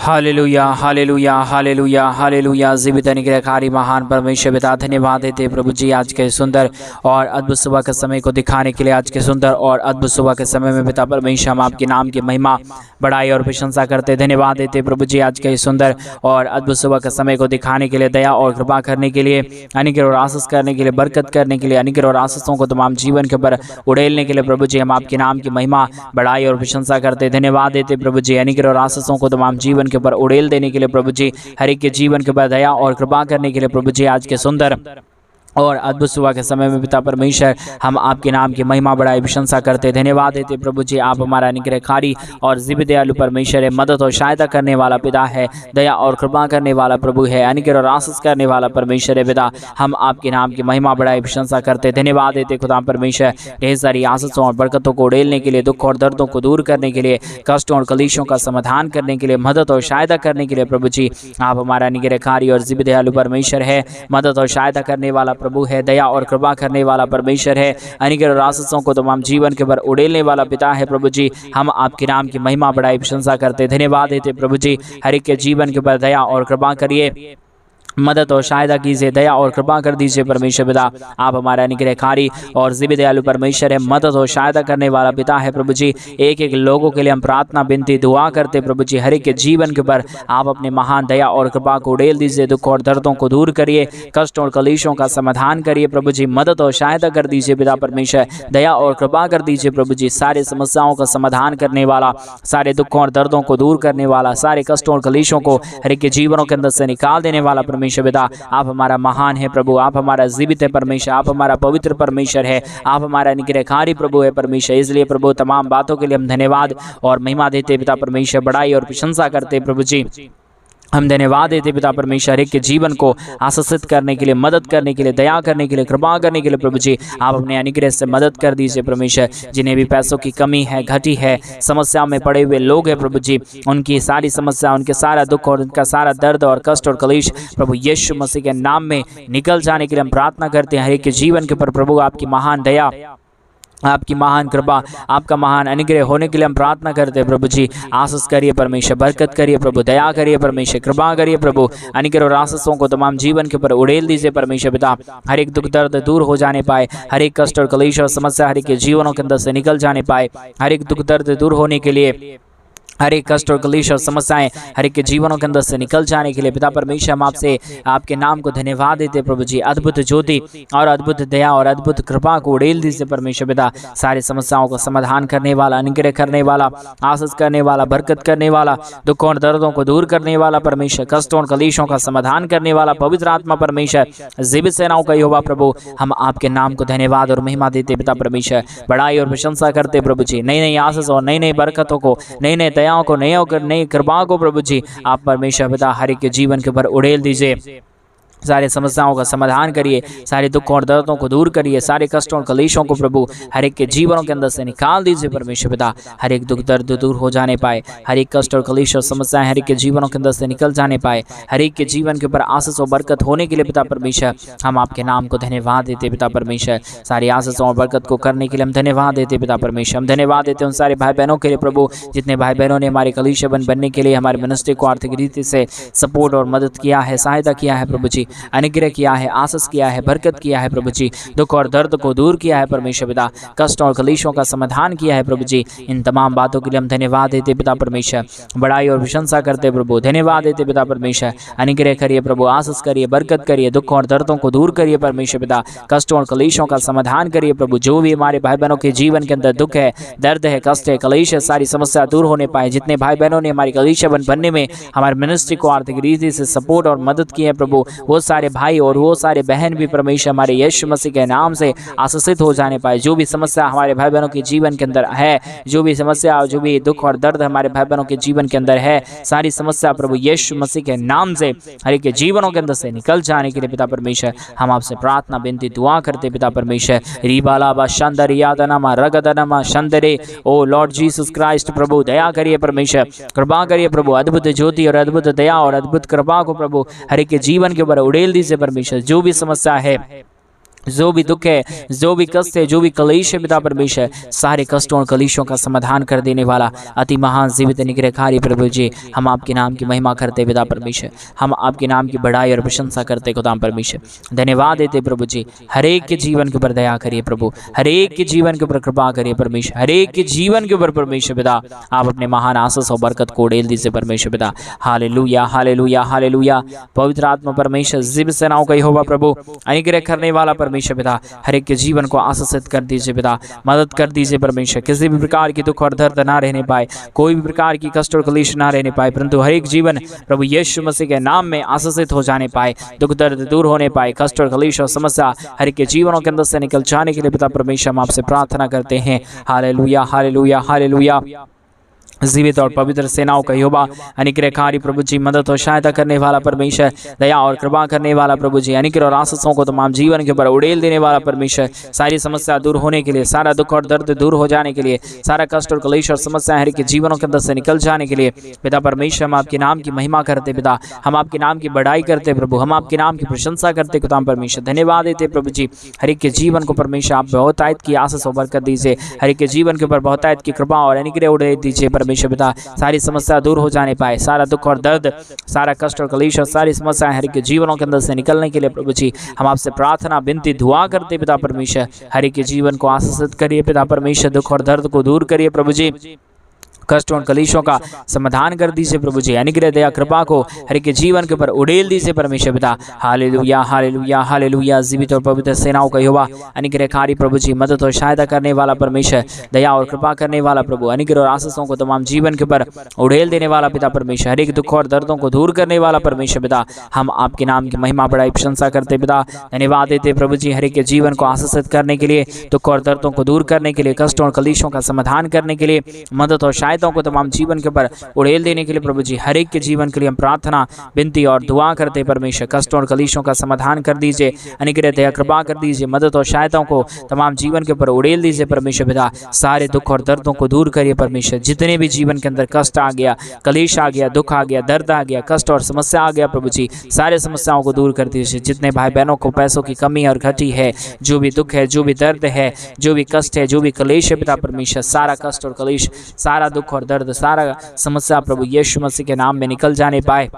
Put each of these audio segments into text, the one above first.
Hallelujah hallelujah hallelujah hallelujah. जीवित अनुग्रहकारी महान परमेश्वर पिता, धन्यवाद देते प्रभु जी आज के सुंदर और अद्भुत सुबह के समय को दिखाने के लिए। आज के सुंदर और अद्भुत सुबह के समय में पिता परमेश्वर हम आपके नाम की महिमा बड़ाई और प्रशंसा करते धन्यवाद देते प्रभु जी आज के सुंदर और अद्भुत सुबह के समय को दिखाने के लिए, दया और कृपा करने के लिए, अनुग्रह और आशीष करने के लिए, बरकत करने के लिए, अनुग्रह और आशीषों को तमाम जीवन के ऊपर उड़ेलने के लिए प्रभु जी हम आपके नाम की महिमा बड़ाई और प्रशंसा करते धन्यवाद देते प्रभु जी। अनुग्रह और आशीषों को तमाम जीवन के ऊपर उड़ेल देने के लिए प्रभु जी, हर एक के जीवन के ऊपर दया और कृपा करने के लिए प्रभु जी आज के सुंदर और अद्भुत सुबह के समय में पिता परमेश्वर हम आपके नाम की महिमा बड़ाई प्रशंसा करते धन्यवाद देते प्रभु जी। आप हमारा अनुग्रहकारी और जीवित दयालु परमेश्वर है, मदद और सहायता करने वाला पिता है, दया और कृपा करने वाला प्रभु है, अनुग्रह और आशीष करने वाला परमेश्वर है पिता। हम आपके नाम की महिमा बड़ाई प्रशंसा करते धन्यवाद देते खुदा परमेश्वर। ढेर सारी आशीषों और बरकतों को उड़ेलने के लिए, दुख और दर्दों को दूर करने के लिए, कष्टों और कलेशों का समाधान करने के लिए, मदद और सहायता करने के लिए प्रभु जी आप हमारा अनुग्रहकारी और जीवित दयालु परमेश्वर है, मदद और सहायता करने वाला प्रभु है, दया और कृपा करने वाला परमेश्वर है, अनुग्रह और आशीषों को तमाम जीवन के ऊपर उड़ेलने वाला पिता है प्रभु जी। हम आपके नाम की महिमा बड़ाई प्रशंसा करते धन्यवाद देते प्रभु जी। हर एक के जीवन के ऊपर दया और कृपा करिए, मदद और सहायता कीजिए, दया और कृपा कर दीजिए परमेश्वर पिता। आप हमारा अनुग्रहकारी और जीवित दयालु परमेश्वर है, मदद और सहायता करने वाला पिता है प्रभु जी। एक एक लोगों के लिए हम प्रार्थना विनती दुआ करते प्रभु जी, हर एक के जीवन के ऊपर आप अपने महान दया और कृपा को उड़ेल दीजिए, दुख और दर्दों को दूर करिए, कष्ट और कलेशों का समाधान करिए प्रभु जी, मदद और सहायता कर दीजिए पिता परमेश्वर, दया और कृपा कर दीजिए प्रभु जी। सारे समस्याओं का समाधान करने वाला, सारे दुखों और दर्दों को दूर करने वाला, सारे कष्टों और कलेशों को हर एक के जीवनों के अंदर से निकाल देने वाला परमेश्वर पिता। आप हमारा महान है प्रभु, आप हमारा जीवित है परमेश्वर, आप हमारा पवित्र परमेश्वर है, आप हमारा अनुग्रहकारी प्रभु है परमेश्वर। इसलिए प्रभु तमाम बातों के लिए हम धन्यवाद और महिमा देते पिता परमेश्वर, बड़ाई और प्रशंसा करते प्रभु जी। हम धन्यवाद देते पिता परमेश्वर एक के जीवन को आशीषित करने के लिए, मदद करने के लिए, दया करने के लिए, कृपा करने के लिए प्रभु जी आप अपने अनुग्रह से मदद कर दीजिए परमेश्वर। जिन्हें भी पैसों की कमी है, घटी है, समस्या में पड़े हुए लोग हैं प्रभु जी, उनकी सारी समस्या, उनके सारा दुख और उनका सारा दर्द और कष्ट और कलेश प्रभु यीशु मसीह के नाम में निकल जाने के लिए हम प्रार्थना करते हैं। हर एक के जीवन के ऊपर प्रभु आपकी महान दया, आपकी महान कृपा, आपका महान अनुग्रह होने के लिए हम प्रार्थना करते हैं प्रभु जी। आशीष करिए परमेश्वर, बरकत करिए प्रभु, दया करिए परमेश्वर, कृपा करिए प्रभु, अनुग्रह और आशीषों को तमाम जीवन के ऊपर उड़ेल दीजिए परमेश्वर पिता। हर एक दुख दर्द दूर हो जाने पाए, हर एक कष्ट और कलेश और समस्या हर एक के जीवनों के अंदर से निकल जाने पाए, हर एक दुख दर्द दूर होने के लिए, हर एक कष्ट और कलेश और समस्याएं हर एक के जीवनों के अंदर से निकल जाने के लिए पिता परमेश्वर हम आपसे आपके नाम को धन्यवाद देते प्रभु जी। अद्भुत ज्योति और अद्भुत दया और अद्भुत कृपा को उड़ेल दीजिए परमेश्वर पिता। सारे समस्याओं का समाधान करने वाला, अनुग्रह करने वाला, आशीष करने वाला, बरकत करने वाला, दुखों और दर्दों को दूर करने वाला परमेश्वर, कष्टों और कलेशों का समाधान करने वाला पवित्र आत्मा परमेश्वर, जीवित सेनाओं का यहोवा प्रभु हम आपके नाम को धन्यवाद और महिमा देते पिता परमेश्वर, बड़ाई और प्रशंसा करते प्रभु जी। नई नई आशीष और नई नई बरकतों को, नई नई दयाओं को, नई कृपा को प्रभु जी आप परमेश्वर पिता हर एक के जीवन के ऊपर उड़ेल दीजिए। सारे समस्याओं का समाधान करिए, सारे दुखों और दर्दों को दूर करिए, सारे कष्टों और कलेशों को प्रभु हर एक के जीवनों के अंदर से निकाल दीजिए परमेश्वर पिता। हर एक दुख दर्द दूर हो जाने पाए, हर एक कष्ट और कलेश और समस्याएं हर एक के जीवनों के अंदर से निकल जाने पाए, हर एक के जीवन के ऊपर आशीष और बरकत होने के लिए पिता परमेश्वर हम आपके नाम को धन्यवाद देते पिता परमेश्वर। सारी आशीषों और बरकत को करने के लिए हम धन्यवाद देते पिता परमेश्वर। हम धन्यवाद देते उन सारे भाई बहनों के लिए प्रभु, जितने भाई बहनों ने हमारे कलीसिया बनने के लिए हमारे मिनिस्ट्री को आर्थिक रीति से सपोर्ट और मदद किया है, सहायता किया है प्रभु जी, अनुग्रह किया है, आशीष किया है, बरकत किया है प्रभु जी, दुख और दर्द को दूर किया है परमेश्वर पिता, कष्ट और कलेशों का समाधान किया है प्रभु जी। इन तमाम बातों के लिए हम धन्यवाद देते पिता परमेश्वर, बड़ाई और प्रशंसा करते प्रभु, धन्यवाद देते पिता परमेश्वर। अनुग्रह करिए प्रभु, आशीष करिए, बरकत करिए, दुख और दर्दों को दूर करिए परमेश्वर पिता, कष्टों और कलेशों का समाधान करिए प्रभु। जो भी हमारे भाई बहनों के जीवन के अंदर दुख है, दर्द है, कष्ट है, कलेश है, सारी समस्या दूर होने पाए। जितने भाई बहनों ने हमारी कलीसिया बनने में हमारे मिनिस्ट्री को आर्थिक रीति से सपोर्ट और मदद की है प्रभु, वो सारे भाई और वो सारे बहन भी परमेश्वर हमारे यीशु मसीह के नाम से आशीषित हो जाने पाए। जो भी समस्या हमारे भाई बहनों के जीवन के अंदर है, जो भी समस्या, जो भी दुख और दर्द हमारे भाई बहनों के जीवन के अंदर है, सारी समस्या प्रभु यीशु मसीह के नाम से हर एक के जीवनों के अंदर से निकल जाने के लिए पिता परमेश्वर हम आपसे प्रार्थना विनती दुआ करते पिता परमेश्वर। रीबाला बा शंदर यादनमा रगदनमा शंदरे, ओ लॉर्ड जीसस क्राइस्ट प्रभु दया करिए परमेश्वर, कृपा करिए प्रभु। अद्भुत ज्योति और अद्भुत दया और अद्भुत कृपा को प्रभु हर एक के जीवन के ऊपर उड़ेल दीजिए परमेश्वर। जो भी समस्या है जो भी दुख है, जो भी कष्ट है, जो भी कलेश है पिता परमेश्वर, सारे कष्टों और कलेशों का समाधान कर देने वाला अति महान जीवित निग्रहकारी प्रभु जी, हम आपके नाम की महिमा करते पिता परमेश्वर, हम आपके नाम की बड़ाई और प्रशंसा करते खुदा परमेश्वर। धन्यवाद देते प्रभु जी, हर एक के जीवन के ऊपर दया करिए प्रभु, हर एक के जीवन के ऊपर कृपा करिए परमेश्वर, हर एक के जीवन के ऊपर परमेश्वर पिता आप अपने महान आशीष और बरकत को उड़ेल दीजिए परमेश्वर पिता। Hallelujah hallelujah hallelujah. पवित्र आत्मा परमेश्वर जीव सेनाओं का यहोवा प्रभु, अनुग्रह करने वाला परमेश्वर पिता, हर एक के जीवन को आशीषित कर दीजिए पिता, मदद कर दीजिए परमेश्वर, किसी भी प्रकार की दुख और दर्द ना रहने पाए, कोई भी प्रकार की कष्ट और कलेश ना रहने पाए, परंतु हर एक जीवन प्रभु यीशु मसीह के नाम में आशीषित हो जाने पाए, दुख दर्द दूर होने पाए, कष्ट और कलेश और समस्या हर एक के जीवनों के अंदर से निकल जाने के लिए पिता परमेश्वर हम आपसे प्रार्थना करते हैं। Hallelujah hallelujah hallelujah. जीवित और पवित्र सेनाओं का यहोवा, अनुग्रहकारी प्रभु जी, मदद और सहायता करने वाला परमेश्वर, दया और कृपा करने वाला प्रभु जी, अनुग्रह और आशीषों को तमाम जीवन के ऊपर उड़ेल देने वाला परमेश्वर, सारी समस्या दूर होने के लिए, सारा दुख और दर्द दूर हो जाने के लिए, सारा कष्ट और कलेश और समस्या हर के जीवनों के अंदर से निकल जाने के लिए पिता परमेश्वर हम आपके नाम की महिमा करते पिता, हम आपके नाम की बड़ाई करते प्रभु, हम आपके नाम की प्रशंसा करते खुदा परमेश्वर। धन्यवाद देते प्रभु जी, हर एक के जीवन को परमेश्वर आप बहुतायत की आशीष और बरकत दीजिए, हर एक के जीवन के ऊपर बहुतायत की कृपा और अनुग्रह उड़ेल दीजिए परमेश्वर पिता, सारी समस्या दूर हो जाने पाए, सारा दुख और दर्द, सारा कष्ट और कलेश और सारी समस्याएं हर के जीवनों के अंदर से निकलने के लिए प्रभु जी हम आपसे प्रार्थना विनती दुआ करते पिता परमेश्वर, हर एक के जीवन को आशीषित करिए पिता परमेश्वर, दुख और दर्द को दूर करिए प्रभु जी, कष्ट और कलेशों का समाधान कर दीजिए प्रभु जी, अनुग्रह दया कृपा को हर के जीवन के ऊपर उड़ेल दीजिए परमेश्वर पिता। Hallelujah hallelujah hallelujah. जीवित और पवित्र सेनाओं का यहोवा, अनुग्रहकारी प्रभु जी, मदद और सहायता करने वाला परमेश्वर, दया और कृपा करने वाला प्रभु, अनुग्रह और आशीषों को तमाम जीवन के ऊपर उड़ेल देने वाला पिता परमेश्वर, हर एक दुख और दर्दों को दूर करने वाला परमेश्वर पिता, हम आपके नाम की महिमा बड़ाई प्रशंसा करते पिता। धन्यवाद देते प्रभु जी, हर एक के जीवन को आशीषित करने के लिए, दुख और दर्दों को दूर करने के लिए, कष्टों और कलेशों का समाधान करने के लिए, मदद और को तमाम जीवन के ऊपर उड़ेल देने के लिए प्रभु जी, हर एक के जीवन के लिए हम प्रार्थना विनती और दुआ करते परमेश्वर, कष्टों और कलेशों का समाधान कर दीजिए, अनुग्रह दया कृपा कर दीजिए, मदद और सहायताओं को तमाम जीवन के ऊपर उड़ेल दीजिए परमेश्वर पिता, सारे दुख और दर्दों को दूर करिए परमेश्वर, जितने भी जीवन के अंदर कष्ट आ गया, कलेश आ गया, दुख आ गया, दर्द आ गया, कष्ट और समस्या आ गया प्रभु जी, सारे समस्याओं को दूर कर दीजिए, जितने भाई बहनों को पैसों की कमी और घटी है, जो भी दुख है, जो भी दर्द है, जो भी कष्ट है, जो भी कलेश है पिता परमेश्वर, सारा कष्ट और कलेश, सारा दुख और दर्द, सारा समस्या प्रभु यीशु मसीह के नाम में निकल जाने पाए,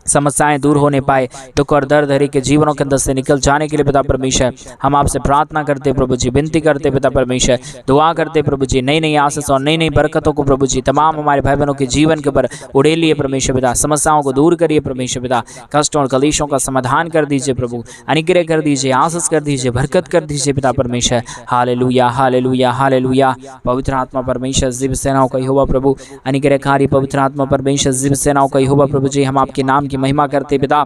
समस्याएं दूर होने पाए, दुख और दर्द हर एक के जीवनों के अंदर से निकल जाने के लिए पिता परमेश्वर हम आपसे प्रार्थना करते प्रभु जी, विनती करते पिता परमेश्वर, दुआ करते प्रभु जी, नई नई आशीष और नई नई बरकतों को प्रभु जी तमाम हमारे भाई बहनों के जीवन के ऊपर उड़ेलिए परमेश्वर पिता, समस्याओं को दूर करिए परमेश्वर पिता, कष्टों और कलेशों का समाधान कर दीजिए प्रभु, अनुग्रह कर दीजिए, आशीष कर दीजिए, बरकत कर दीजिए पिता परमेश्वर। Hallelujah hallelujah hallelujah. पवित्र आत्मा परमेश्वर जीव सेनाओं का यहोवा प्रभु, अनुग्रहकारी पवित्र आत्मा परमेश्वर जीव सेनाओं का यहोवा प्रभु जी, हम आपके नाम की महिमा करते पिता,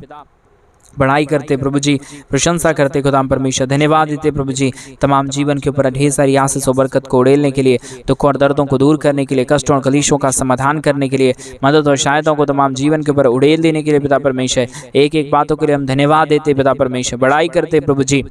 बड़ाई करते प्रभु जी, प्रशंसा करते खुदा परमेश्वर, धन्यवाद देते प्रभु जी, तमाम जीवन के ऊपर ढेर सारी आशीष और बरकत को उड़ेलने के लिए, दुख और दर्दों को दूर करने के लिए, कष्टों और कलेशों का समाधान करने के लिए, मदद और सहायताओं को तमाम जीवन के ऊपर उड़ेल देने के लिए पिता परमेश्वर, एक एक बातों के लिए हम धन्यवाद देते पिता परमेश्वर, बड़ाई करते प्रभु जी,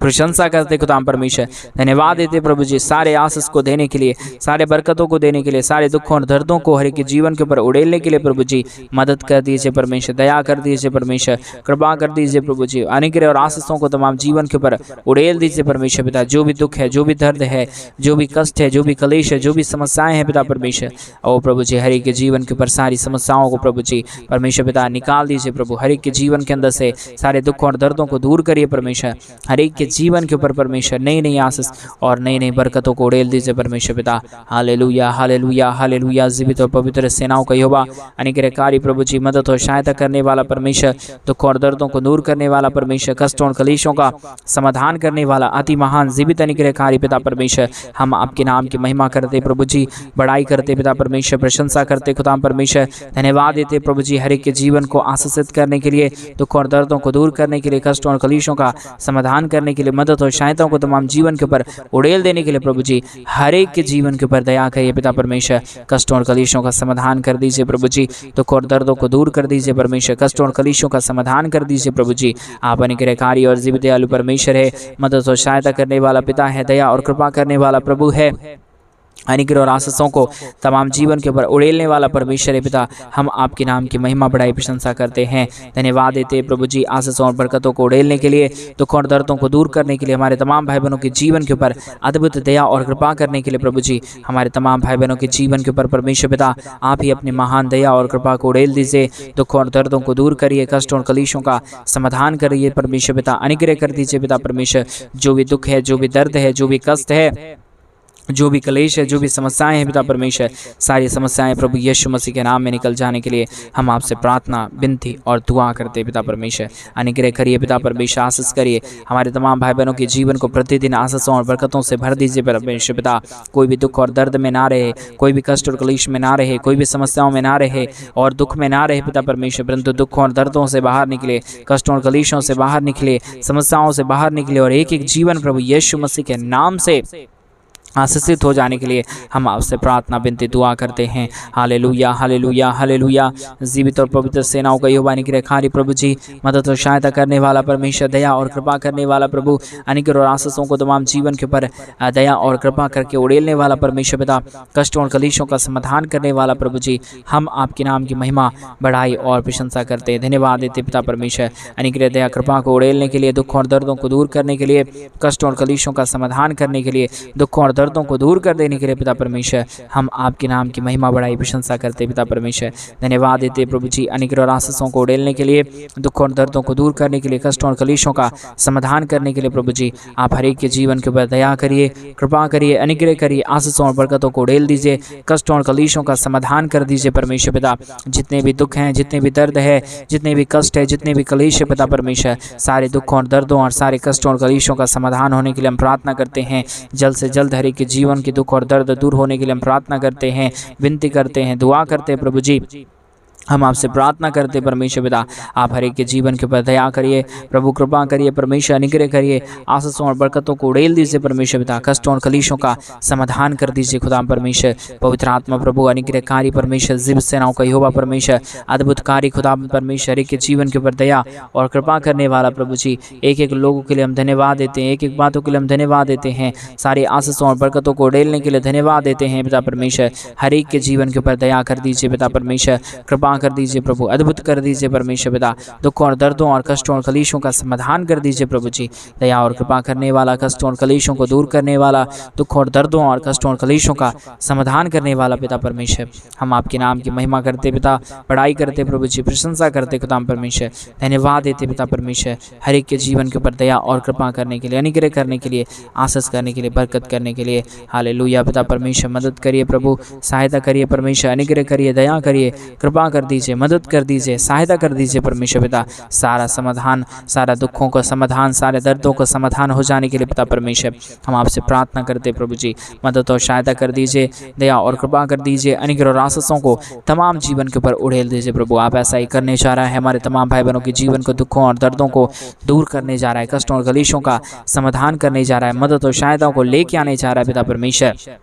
प्रशंसा करते खुदा परमेश्वर, धन्यवाद देते प्रभु जी, सारे आशीष को देने के लिए, सारे बरकतों को देने के लिए, सारे दुखों और दर्दों को हर एक के जीवन के ऊपर उड़ेलने के लिए प्रभु जी मदद कर दीजिए परमेश्वर, दया कर दीजिए परमेश्वर, कृपा कर दीजिए प्रभु जी, अनुग्रह और आशीषों को तमाम जीवन के ऊपर उड़ेल दीजिए परमेश्वर पिता, जो भी दुख है, जो भी दर्द है, जो भी कष्ट है, जो भी कलेश है, जो भी समस्याएं हैं पिता परमेश्वर, और प्रभु जी हर एक के जीवन के ऊपर सारी समस्याओं को प्रभु जी परमेश्वर पिता निकाल दीजिए प्रभु, हर एक के जीवन के अंदर से सारे दुख और दर्दों को दूर करिए परमेश्वर, हर एक के जीवन के ऊपर परमेश्वर नई नई आशीष और नई नई बरकतों को उड़ेल दीजिए परमेश्वर पिता। Hallelujah hallelujah hallelujah. जीवित और पवित्र सेनाओं का यहोवा, अनुग्रहकारी प्रभु जी, मदद और सहायता करने वाला परमेश्वर, दुख और दर्दों को दूर करने वाला परमेश्वर, कष्टों और कलेशों का समाधान करने वाला अति महान जीवित अनुग्रहकारी पिता परमेश्वर, हम आपके नाम की महिमा करते प्रभु जी, बड़ाई करते पिता परमेश्वर, प्रशंसा करते खुदा परमेश्वर, धन्यवाद देते प्रभु जी, हर एक के जीवन को आशीषित करने के लिए, दुख और दर्दों को दूर करने के लिए, कष्टों और कलेशों का समाधान करने के लिए, मदद और सहायताओं को तमाम जीवन के ऊपर उड़ेल देने के लिए प्रभु जी हर एक के जीवन के ऊपर दया करिए पिता परमेश्वर, कष्टों और कलेशों का समाधान कर दीजिए प्रभु जी, दुख और दर्दों को दूर कर दीजिए परमेश्वर, कष्टों और कलेशों का समाधान कर दीजिए प्रभु जी। आप अनुग्रहकारी और जीवित दयालु परमेश्वर है, मदद और सहायता करने वाला पिता है, दया और कृपा करने वाला प्रभु है, अनुग्रह और आशीषों को तमाम जीवन के ऊपर उड़ेलने वाला परमेश्वर है पिता, हम आपके नाम की महिमा बढ़ाई प्रशंसा करते हैं, धन्यवाद देते हैं प्रभु जी आशीषों और बरकतों को उड़ेलने के लिए, दुखों और दर्दों को दूर करने के लिए, हमारे तमाम भाई बहनों के जीवन के ऊपर अद्भुत दया और कृपा करने के लिए प्रभु जी, हमारे तमाम भाई बहनों के जीवन के ऊपर परमेश्वर पिता आप ही अपनी महान दया और कृपा को उड़ेल दीजिए, दुखों और दर्दों को दूर करिए, कष्टों और कलेशों का समाधान करिए परमेश्वर पिता, अनुग्रह कर दीजिए पिता परमेश्वर। जो भी दुख है, जो भी दर्द है, जो भी कष्ट है, जो भी कलेश है, जो भी समस्याएं हैं पिता परमेश्वर, सारी समस्याएं प्रभु यीशु मसीह के नाम में निकल जाने के लिए हम आपसे प्रार्थना, विनती और दुआ करते हैं पिता परमेश्वर। अनुग्रह करिए पिता परमेश्वर, आशीष करिए, हमारे तमाम भाई बहनों के जीवन को प्रतिदिन आशीषों और बरकतों से भर दीजिए परमेश्वर पिता। कोई भी दुख और दर्द में ना रहे, कोई भी कष्ट और कलेश में ना रहे, कोई भी समस्याओं में ना रहे और दुख में ना रहे पिता परमेश्वर, परंतु दुखों और दर्दों से बाहर निकले, कष्टों और कलेशों से बाहर निकले, समस्याओं से बाहर निकले और एक एक जीवन प्रभु यीशु मसीह के नाम से आशीषित हो जाने के लिए हम आपसे प्रार्थना, विनती, दुआ करते हैं। Hallelujah hallelujah hallelujah. जीवित और पवित्र सेनाओं का यहोवा निग्रहकारी प्रभु जी, मदद और सहायता करने वाला परमेश्वर, दया और कृपा करने वाला प्रभु, अनुग्रह और आशीषों को तमाम जीवन के ऊपर दया और कृपा करके उड़ेलने वाला परमेश्वर पिता, कष्टों और कलेशों का समाधान करने वाला प्रभु जी, हम आपके नाम की महिमा बढ़ाई और प्रशंसा करते हैं, धन्यवाद देते पिता परमेश्वर। अनुग्रह दया कृपा को उड़ेलने के लिए, दुखों और दर्दों को दूर करने के लिए, कष्टों और कलेशों का समाधान करने के लिए, दुखों और दर्दों को दूर कर देने के लिए पिता परमेश्वर, हम आपके नाम की महिमा बढ़ाई प्रशंसा करते पिता परमेश्वर, धन्यवाद देते प्रभु जी। अनुग्रह और आशीषों को उड़ेलने के लिए, दुखों और दर्दों को दूर करने के लिए, कष्टों और कलेशों का समाधान करने के लिए प्रभु जी, आप हर एक के जीवन के ऊपर दया करिए, कृपा करिए, अनुग्रह करिए, आशीषों और बरकतों को उड़ेल दीजिए, कष्टों और कलेशों का समाधान कर दीजिए परमेश्वर पिता। जितने भी दुख हैं, जितने भी दर्द है, जितने भी कष्ट है, जितने भी कलेश है पिता परमेश्वर, सारे दुखों और दर्दों और सारे कष्टों और कलेशों का समाधान होने के लिए हम प्रार्थना करते हैं। जल्द से जल्द हर एक के जीवन के दुख और दर्द दूर होने के लिए हम प्रार्थना करते हैं, विनती करते हैं, दुआ करते हैं प्रभु जी। हम आपसे प्रार्थना करते परमेश्वर पिता, आप हर एक के जीवन के ऊपर दया करिए प्रभु, कृपा करिए परमेश्वर, अनुग्रह करिए, आशीषों और बरकतों को उड़ेल दीजिए परमेश्वर पिता, कष्टों और कलेशों का समाधान कर दीजिए खुदा परमेश्वर। पवित्र आत्मा प्रभु, अनुग्रहकारी परमेश्वर, जीवित सेनाओं का यहोवा परमेश्वर, अद्भुतकारी खुदा परमेश्वर, एक के जीवन के ऊपर दया और कृपा करने वाला प्रभु जी, एक एक लोगों के लिए हम धन्यवाद देते हैं, एक एक बातों के लिए हम धन्यवाद देते हैं, सारी आशीषों और बरकतों को उड़ेलने के लिए धन्यवाद देते हैं पिता परमेश्वर। हर एक के जीवन के ऊपर दया कर दीजिए पिता परमेश्वर, कृपा कर दीजिए प्रभु, अद्भुत कर दीजिए परमेश्वर पिता, दुखों और दर्दों और कष्टों और कलेशों का समाधान कर दीजिए प्रभु जी। दया और कृपा करने वाला, कष्टों और कलेशों को दूर करने वाला, दुखों और दर्दों और कष्टों और कलेशों का समाधान करने वाला पिता परमेश्वर, हम आपके नाम की महिमा करते पिता, बड़ाई करते प्रभु जी, प्रशंसा करते खुदा परमेश्वर, धन्यवाद देते पिता परमेश्वर। हर एक के जीवन के ऊपर दया और कृपा करने के लिए, अनुग्रह करने के लिए, आशीष करने के लिए, बरकत करने के लिए, हालेलुया पिता परमेश्वर। मदद करिए प्रभु, सहायता करिए परमेश्वर, अनुग्रह करिए, दया करिए, कृपा कर दीजिए, मदद कर दीजिए, सहायता कर दीजिए परमेश्वर पिता। सारा समाधान, सारा दुखों का समाधान, सारे दर्दों का समाधान हो जाने के लिए पिता परमेश्वर, हम आपसे प्रार्थना करते प्रभु जी, मदद और सहायता कर दीजिए, दया और कृपा कर दीजिए, अनुग्रह और आशीषों को तमाम जीवन के ऊपर उड़ेल दीजिए प्रभु। आप ऐसा ही करने जा रहा है, हमारे तमाम भाई बहनों के जीवन को, दुखों और दर्दों को दूर करने जा रहा है, कष्टों और कलेशों का समाधान करने जा रहा है, मदद और सहायता को लेके आने जा रहा है पिता परमेश्वर।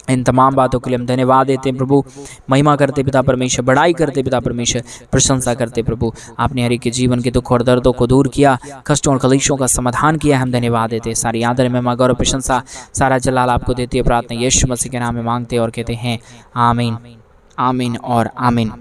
इन तमाम बातों के लिए हम धन्यवाद देते हैं प्रभु, महिमा करते पिता परमेश्वर, बड़ाई करते पिता परमेश्वर, प्रशंसा करते प्रभु। आपने हर एक के जीवन के दुख और दर्दों को दूर किया, कष्टों और कलेशों का समाधान किया, हम धन्यवाद देते हैं। सारी आदर में गौरव प्रशंसा, सारा जलाल आपको देती है। प्रार्थना यीशु मसीह के नाम में मांगते और कहते हैं आमीन, आमीन और आमीन।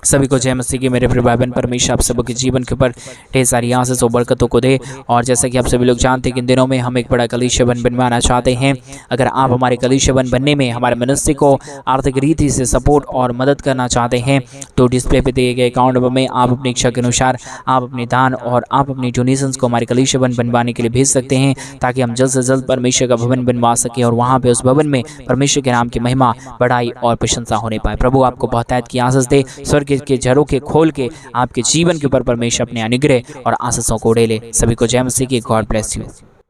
सभी को जय मसीह की। मेरे प्रिय भाई बहन, परमेश्वर आप सबों के जीवन के ऊपर ढेर सारी आशीष और बरकतों को दे। और जैसा कि आप सभी लोग जानते हैं कि इन दिनों में हम एक बड़ा कलीसिया बनवाना चाहते हैं। अगर आप हमारे कलीसिया बनने में हमारे मिनिस्ट्री को आर्थिक रीति से सपोर्ट और मदद करना चाहते हैं तो डिस्प्ले पे दिए गए अकाउंट नंबर में आप अपनी इच्छा के अनुसार आप अपने दान और आप अपनी डोनेशंस को हमारे कलीसिया बनवाने के लिए भेज सकते हैं, ताकि हम जल्द से जल्द परमेश्वर का भवन बनवा सकें और वहाँ पे उस भवन में परमेश्वर के नाम की महिमा, बड़ाई और प्रशंसा होने पाए। प्रभु आपको बहुतायत की आशीष दे, स्वर्ग के झरों के खोल के आपके जीवन के ऊपर परमेश्वर अपने अनुग्रह और आशीषों को उड़ेले। सभी को जय मसीह की। God bless you.